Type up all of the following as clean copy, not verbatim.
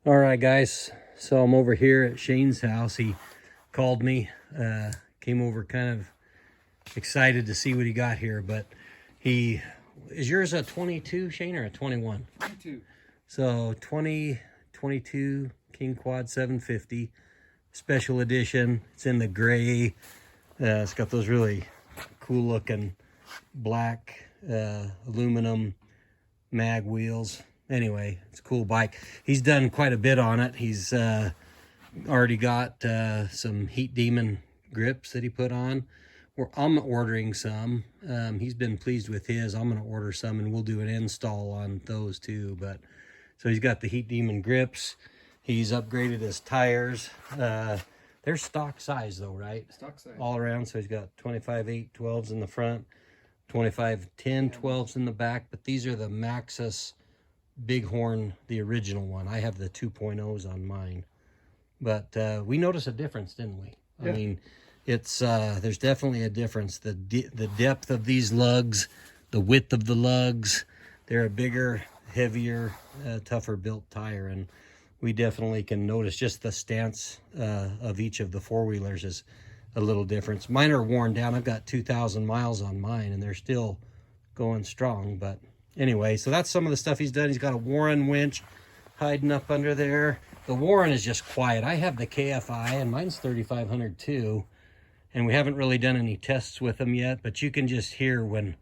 All right, guys. So I'm over here at Shane's house. He called me, came over kind of excited to see what he got here, but is yours a 22, Shane, or a 21? 22. So 2022 King Quad 750 special edition. It's in the gray. It's got those really cool looking black aluminum mag wheels. Anyway, it's a cool bike. He's done quite a bit on it. He's already got some Heat Demon grips that he put on. I'm ordering some. He's been pleased with his. I'm going to order some and we'll do an install on those too. But so he's got the Heat Demon grips. He's upgraded his tires. They're stock size though, right? Stock size. All around. So he's got 25/8 12s in the front, 25/10 12s in the back. But these are the Maxxis Bighorn, the original one. I have the 2.0s on mine. But we noticed a difference, didn't we? Yeah. I mean, it's there's definitely a difference. The depth of these lugs, the width of the lugs, they're a bigger, heavier, tougher built tire, and we definitely can notice just the stance of each of the four-wheelers is a little difference. Mine are worn down. I've got 2,000 miles on mine and they're still going strong. But anyway, so that's some of the stuff he's done. He's got a Warren winch hiding up under there. The Warren is just quiet. I have the KFI and mine's 3,500 too. And we haven't really done any tests with them yet, but you can just hear when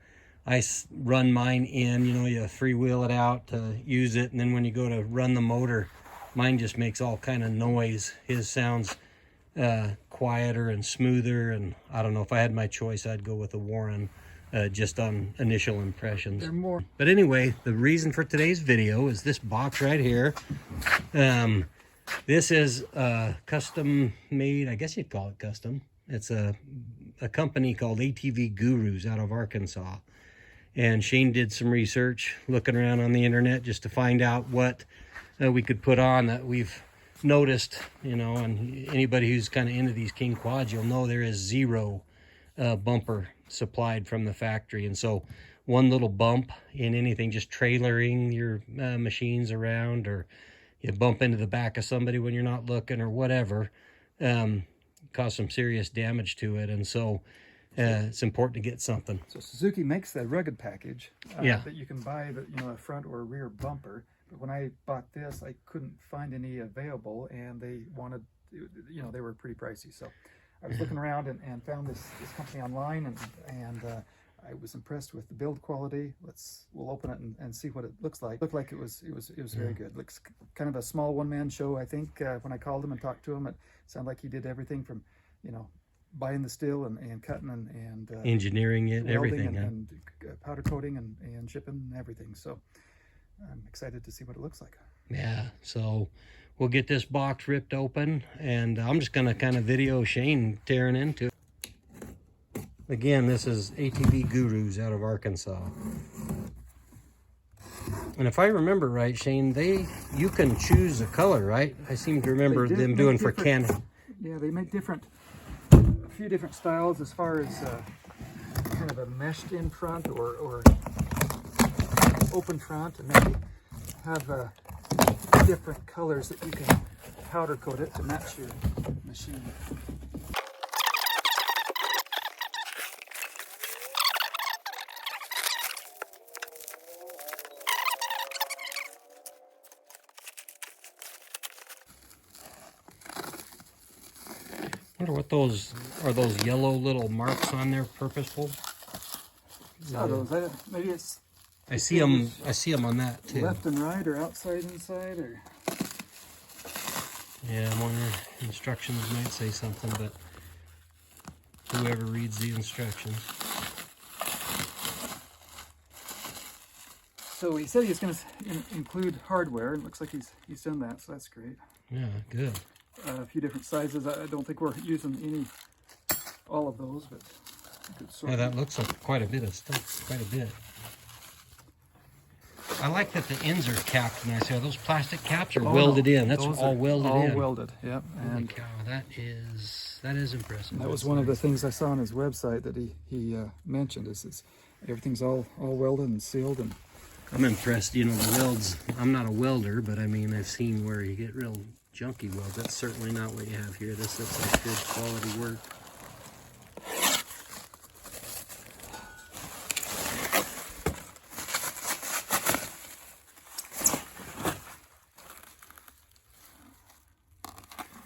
I run mine in, you know, you freewheel it out to use it. And then when you go to run the motor, mine just makes all kind of noise. His sounds quieter and smoother. And I don't know, if I had my choice, I'd go with the Warren just on initial impressions. They're more. But anyway, the reason for today's video is this box right here. This is custom made, I guess you'd call it custom. It's a company called ATV Gurus out of Arkansas. And Shane did some research looking around on the internet just to find out what we could put on that we've noticed, you know, and anybody who's kind of into these King Quads, you'll know there is zero bumper supplied from the factory. And so one little bump in anything, just trailering your machines around, or you bump into the back of somebody when you're not looking or whatever, cause some serious damage to it. And so it's important to get something. So Suzuki makes that rugged package yeah, that you can buy, the, you know, a front or a rear bumper. But when I bought this, I couldn't find any available, and they wanted, you know, they were pretty pricey. So I was looking around and found this company online, and I was impressed with the build quality. We'll open it and see what it looks like. Looked like it was very good. Looks kind of a small one-man show. I think when I called him and talked to him, it sounded like he did everything from, you know, buying the steel and cutting and engineering it, everything, and powder coating and shipping and everything. So I'm excited to see what it looks like. Yeah, so we'll get this box ripped open, and I'm just going to kind of video Shane tearing into it. Again, this is ATV Gurus out of Arkansas. And if I remember right, Shane, you can choose a color, right? I seem to remember them doing for canning. Yeah, they make a few different styles as far as kind of a meshed in front or open front, and then they have different colors that you can powder coat it to match your machine. I wonder what those are. Those yellow little marks on there, purposeful. Maybe it's. I see them. I see them on that too. Left and right, or outside, inside, or. Yeah, I'm wondering. Instructions might say something, but whoever reads the instructions. So he said he's going to include hardware. It looks like he's done that, so that's great. Yeah, good. A few different sizes. I don't think we're using all of those, but good sort. Yeah, that looks like quite a bit of stuff. Quite a bit. I like that the ends are capped nice. Those plastic caps are welded in. That's all welded in. All welded, yeah. Holy cow, that is impressive. That was one of the things I saw on his website that he mentioned is everything's all welded and sealed, and I'm impressed, you know, the welds. I'm not a welder, but I mean, I've seen where you get real junky welds. That's certainly not what you have here. This looks like good quality work.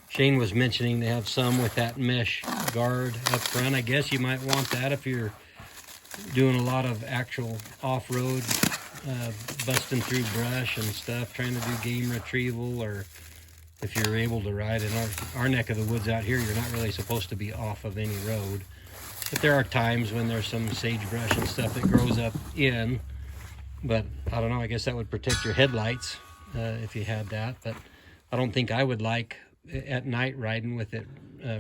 Shane was mentioning they have some with that mesh guard up front. I guess you might want that if you're doing a lot of actual off-road, busting through brush and stuff, trying to do game retrieval, or if you're able to ride in our neck of the woods out here, you're not really supposed to be off of any road. But there are times when there's some sagebrush and stuff that grows up in, but I don't know, I guess that would protect your headlights if you had that, but I don't think I would like at night riding with it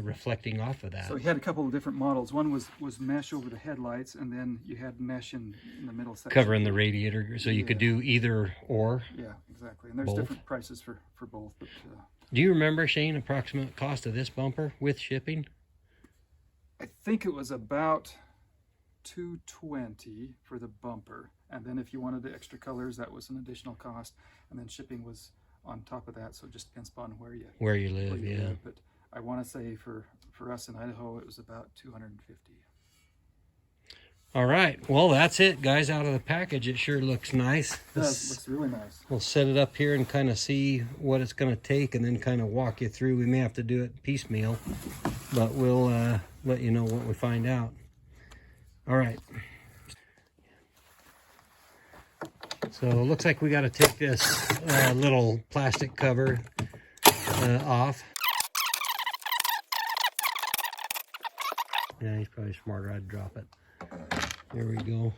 reflecting off of that. So he had a couple of different models. One was mesh over the headlights, and then you had mesh in the middle section. Covering the radiator, so you could do either or. Yeah, exactly. And there's both. different prices for both. But, do you remember, Shane, approximate cost of this bumper with shipping? I think it was about $220 for the bumper, and then if you wanted the extra colors, that was an additional cost, and then shipping was on top of that. So it just depends upon where you live. Yeah. live. But I want to say for us in Idaho, it was about $250. All right, well, that's it, guys, out of the package. It sure looks nice. It looks really nice. We'll set it up here and kind of see what it's going to take, and then kind of walk you through. We may have to do it piecemeal, but we'll let you know what we find out. All right. So it looks like we got to take this little plastic cover off. Yeah, he's probably smarter. I'd drop it. There we go.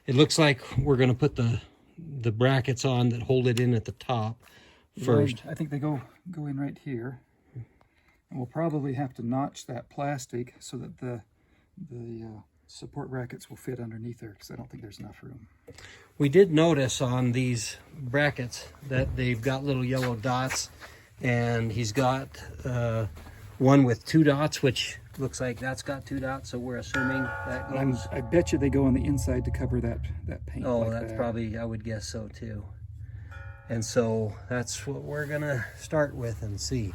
It looks like we're going to put the brackets on that hold it in at the top first. Right. I think they go in right here. And we'll probably have to notch that plastic so that the support brackets will fit underneath there, because I don't think there's enough room. We did notice on these brackets that they've got little yellow dots, and he's got one with 2 dots, which looks like that's got 2 dots, so we're assuming that goes. I bet you they go on the inside to cover that paint. Oh, like that's that. probably, I would guess so too. And so that's what we're gonna start with and see.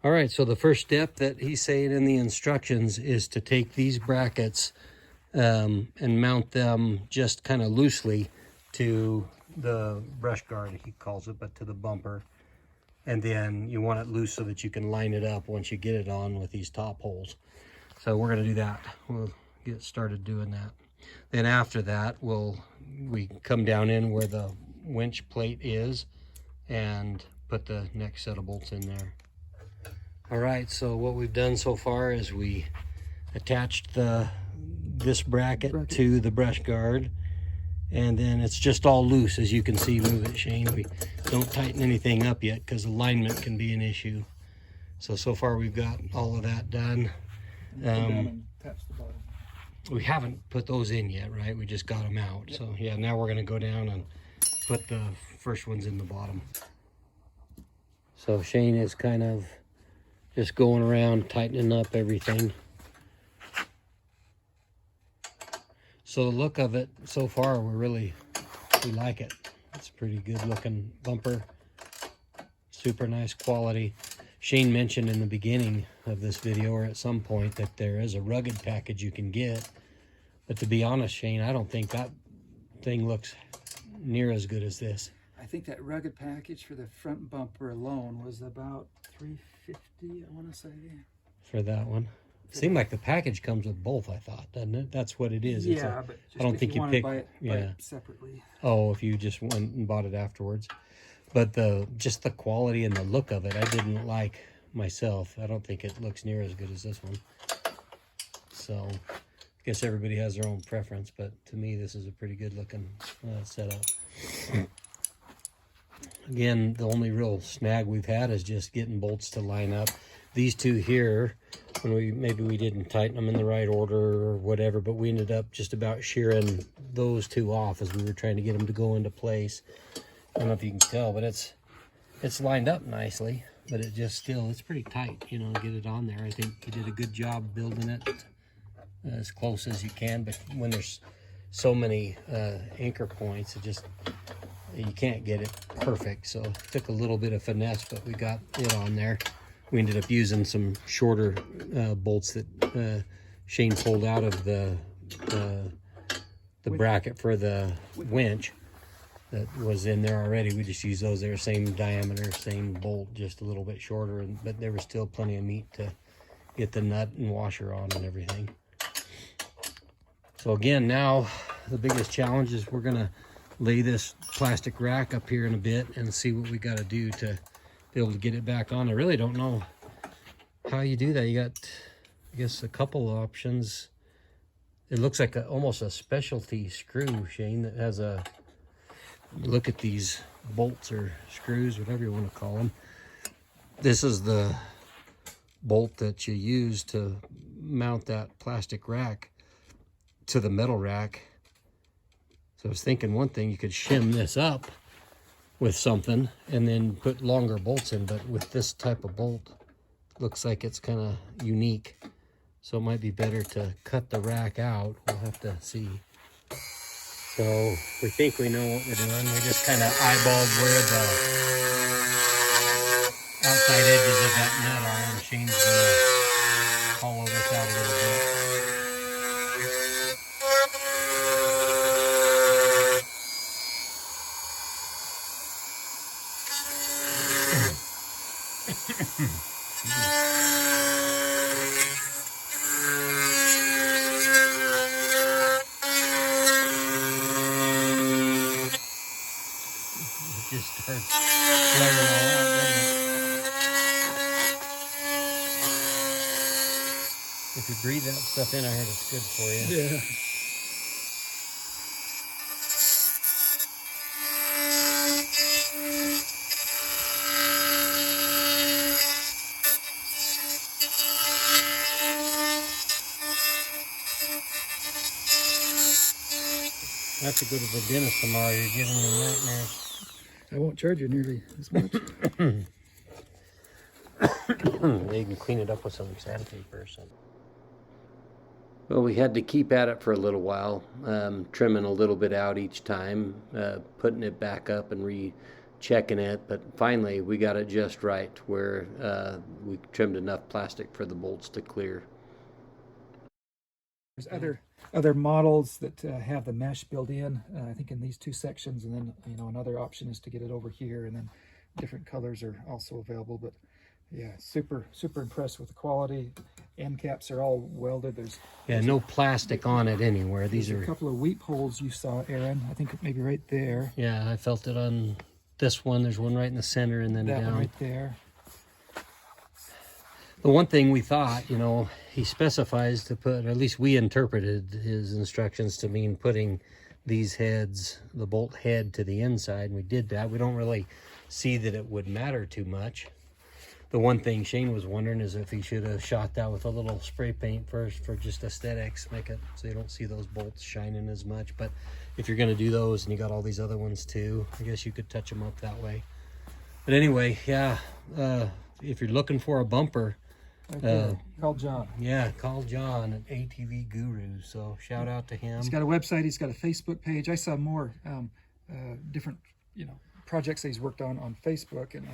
All right, so the first step that he's saying in the instructions is to take these brackets and mount them just kind of loosely to the brush guard, he calls it, but to the bumper. And then you want it loose so that you can line it up once you get it on with these top holes. So we're gonna do that. We'll get started doing that. Then after that, we come down in where the winch plate is and put the next set of bolts in there. All right, so what we've done so far is we attached this bracket to the brush guard, and then it's just all loose, as you can see. Move it, Shane. We don't tighten anything up yet because alignment can be an issue. So far we've got all of that done. We haven't put those in yet, right? We just got them out. Yep. So yeah, now we're gonna go down and put the first ones in the bottom. So Shane is kind of just going around tightening up everything. So the look of it so far, we like it. It's a pretty good looking bumper. Super nice quality. Shane mentioned in the beginning of this video, or at some point, that there is a rugged package you can get. But to be honest, Shane, I don't think that thing looks near as good as this. I think that rugged package for the front bumper alone was about $350, I want to say. For that one. Seemed like the package comes with both, I thought, doesn't it? That's what it is. Yeah, but just I don't think you pick buy it separately. Oh, if you just went and bought it afterwards. But just the quality and the look of it, I didn't like myself. I don't think it looks near as good as this one. So I guess everybody has their own preference, but to me this is a pretty good looking setup. Again, the only real snag we've had is just getting bolts to line up. These two here, when maybe we didn't tighten them in the right order or whatever, but we ended up just about shearing those two off as we were trying to get them to go into place. I don't know if you can tell, but it's lined up nicely, but it just still, it's pretty tight, you know, to get it on there. I think you did a good job building it as close as you can, but when there's so many anchor points. You can't get it perfect. So it took a little bit of finesse, but we got it on there. We ended up using some shorter bolts that Shane pulled out of the bracket for the winch that was in there already. We just used those there, same diameter, same bolt, just a little bit shorter, but there was still plenty of meat to get the nut and washer on and everything. So again, now the biggest challenge is we're gonna lay this plastic rack up here in a bit and see what we got to do to be able to get it back on. I really don't know how you do that. You got, I guess, a couple options. It looks like almost a specialty screw, Shane, that has a, look at these bolts or screws, whatever you want to call them. This is the bolt that you use to mount that plastic rack to the metal rack. So I was thinking one thing, you could shim this up with something and then put longer bolts in, but with this type of bolt, looks like it's kind of unique. So it might be better to cut the rack out. We'll have to see. So we think we know what we're doing. We just kind of eyeballed where the outside edges of that nut are, and Shane's gonna hollow this out a little bit. Just starts flaring all out, doesn't it? If you breathe that stuff in, I heard it's good for you. Yeah. I have to go to the dentist tomorrow. You're giving me nightmares. I won't charge you nearly as much. You can clean it up with some sandpaper or something. Well, we had to keep at it for a little while, trimming a little bit out each time, putting it back up and rechecking it. But finally, we got it just right where we trimmed enough plastic for the bolts to clear. There's other models that have the mesh built in, I think in these two sections, and then another option is to get it over here, and then different colors are also available. But yeah, super impressed with the quality. End caps are all welded. There's no plastic on it anywhere. These are a couple of weep holes you saw, Aaron. I think maybe right there. Yeah, I felt it on this one. There's one right in the center, and then that down one right there. The one thing we thought, he specifies to put, or at least we interpreted his instructions to mean putting these heads, the bolt head to the inside, and we did that. We don't really see that it would matter too much. The one thing Shane was wondering is if he should have shot that with a little spray paint first for just aesthetics, make it so you don't see those bolts shining as much. But if you're going to do those and you got all these other ones too, I guess you could touch them up that way. But anyway, yeah, if you're looking for a bumper, Call John. Yeah, call John at ATV Guru. So shout out to him. He's got a website. He's got a Facebook page. I saw more different projects that he's worked on Facebook, and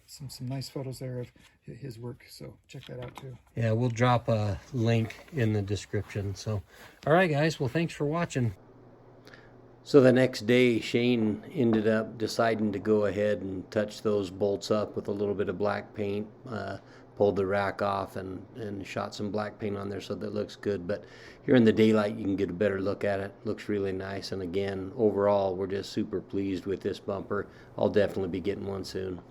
some nice photos there of his work. So check that out too. Yeah, we'll drop a link in the description. So, all right, guys. Well, thanks for watching. So the next day, Shane ended up deciding to go ahead and touch those bolts up with a little bit of black paint. Pulled the rack off and shot some black paint on there so that it looks good. But here in the daylight, you can get a better look at it. Looks really nice. And again, overall, we're just super pleased with this bumper. I'll definitely be getting one soon.